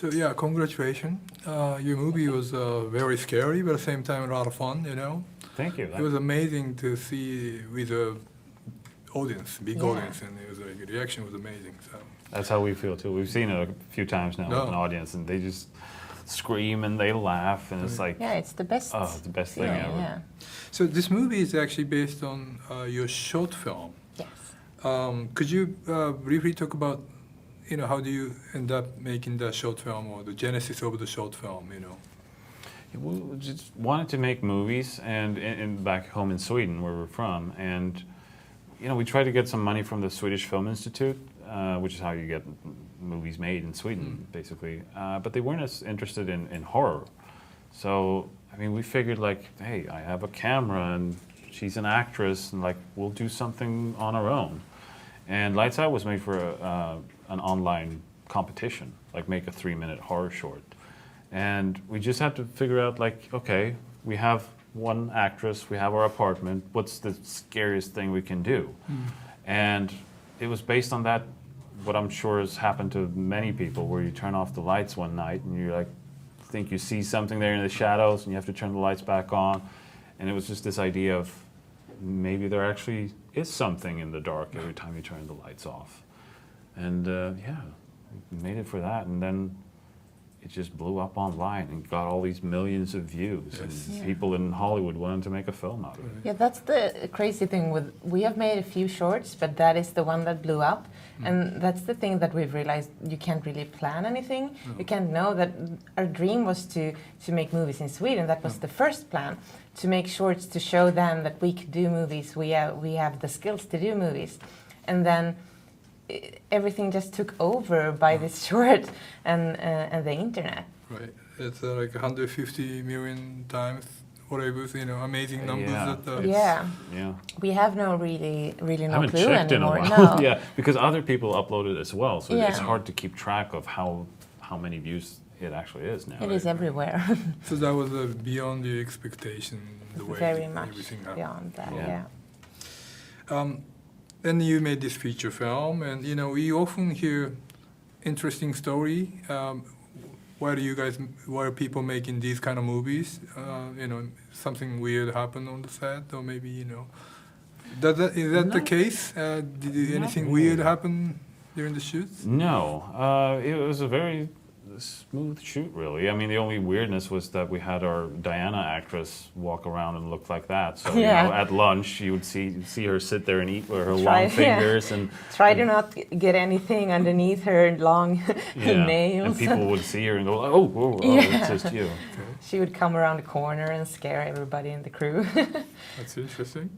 So yeah, congratulations. Your movie was very scary, but at the same time a lot of fun. Thank you. It was amazing to see with the audience, big Yeah. audience, and it was like the reaction was amazing. So That's how we feel too. We've seen it a few times now with an audience, and they just scream and they laugh, and it's like, Yeah, it's the best. oh, it's the best thing feeling, ever. Yeah. so this movie is actually based on your short film. Yes. Could you briefly talk about, how do you end up making that short film or the genesis of the short film? We just wanted to make movies, and back home in Sweden, where we're from, and we tried to get some money from the Swedish Film Institute, which is how you get movies made in Sweden, basically. But they weren't as interested in horror. So, we figured like, hey, I have a camera and she's an actress, and like, we'll do something on our own. And Lights Out was made for an online competition, like make a 3-minute horror short. And we just had to figure out like, okay, we have one actress, we have our apartment, what's the scariest thing we can do? And it was based on that, what I'm sure has happened to many people, where you turn off the lights one night and you think you see something there in the shadows, and you have to turn the lights back on. And it was just this idea of maybe there actually is something in the dark every time you turn the lights off. And we made it for that, and then it just blew up online and got all these millions of views, and people in Hollywood wanted to make a film out of it. Yeah, that's the crazy thing we have made a few shorts, but that is the one that blew up. And that's the thing that we've realized, you can't really plan anything. You can't know that our dream was to make movies in Sweden. That was the first plan, to make shorts to show them that we could do movies. We have the skills to do movies. And then everything just took over by this short and the internet. Right. It's like 150 million times whatever, amazing numbers. Yeah. We have really I no haven't clue checked anymore. in a while. No. Yeah, because other people upload it as well, so it's Yeah. hard to keep track of how many views it actually is now. It is everywhere. So that was beyond your expectation, the way Very much everything happened. beyond that. Yeah. Yeah. And you made this feature film, and we often hear interesting story. Why are people making these kind of movies? Something weird happened on the set, or maybe is that the case? Did anything weird happen during the shoots? No, it was a very smooth shoot, really. The only weirdness was that we had our Diana actress walk around and look like that. So at lunch, you would see her sit there and eat with her long fingers and try to not get anything underneath her long nails. And people would see her and go, oh, it's just you. Okay. She would come around the corner and scare everybody in the crew. That's interesting.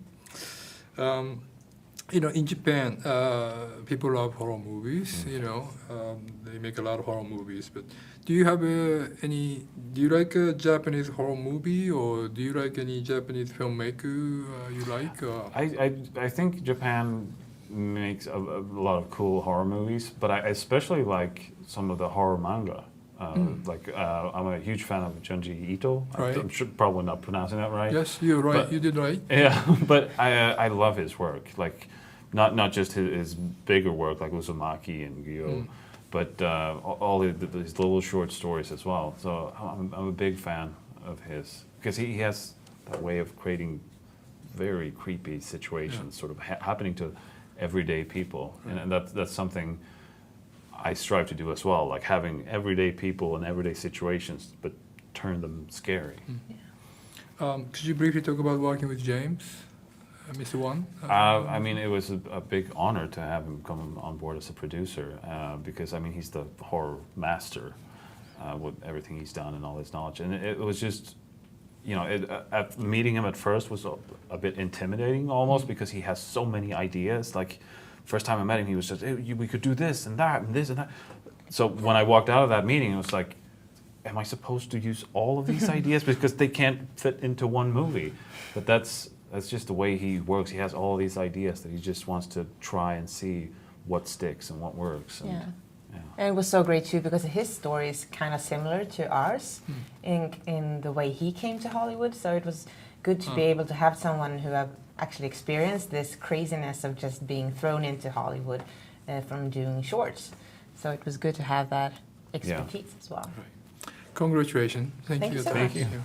In Japan, people love horror movies. They make a lot of horror movies. But do you have do you like a Japanese horror movie, or do you like any Japanese filmmaker you like? I think Japan makes a lot of cool horror movies, but I especially like some of the horror manga. I'm a huge fan of Junji Ito. Right. I'm probably not pronouncing that right. Yes, you're right. But, you did right. Yeah, but I love his work. Like, not just his bigger work like Uzumaki and Gyo, but all his little short stories as well. So I'm a big fan of his, because he has that way of creating very creepy situations, sort of happening to everyday people, and that's something I strive to do as well, like having everyday people and everyday situations, but turn them scary. Could you briefly talk about working with James, Mr. Wan? It was a big honor to have him come on board as a producer, because he's the horror master with everything he's done and all his knowledge, and it was just, meeting him at first was a bit intimidating almost, because he has so many ideas. Like, first time I met him, he was just, hey, we could do this and that and this and that. So when I walked out of that meeting, it was like, am I supposed to use all of these ideas? Because they can't fit into one movie. But that's just the way he works. He has all these ideas that he just wants to try and see what sticks and what works. And, And it was so great too, because his story is kind of similar to ours in the way he came to Hollywood. So it was good to be able to have someone who have actually experienced this craziness of just being thrown into Hollywood from doing shorts. So it was good to have that expertise as well. Congratulations. Thank Thank you. you so Thank much. you.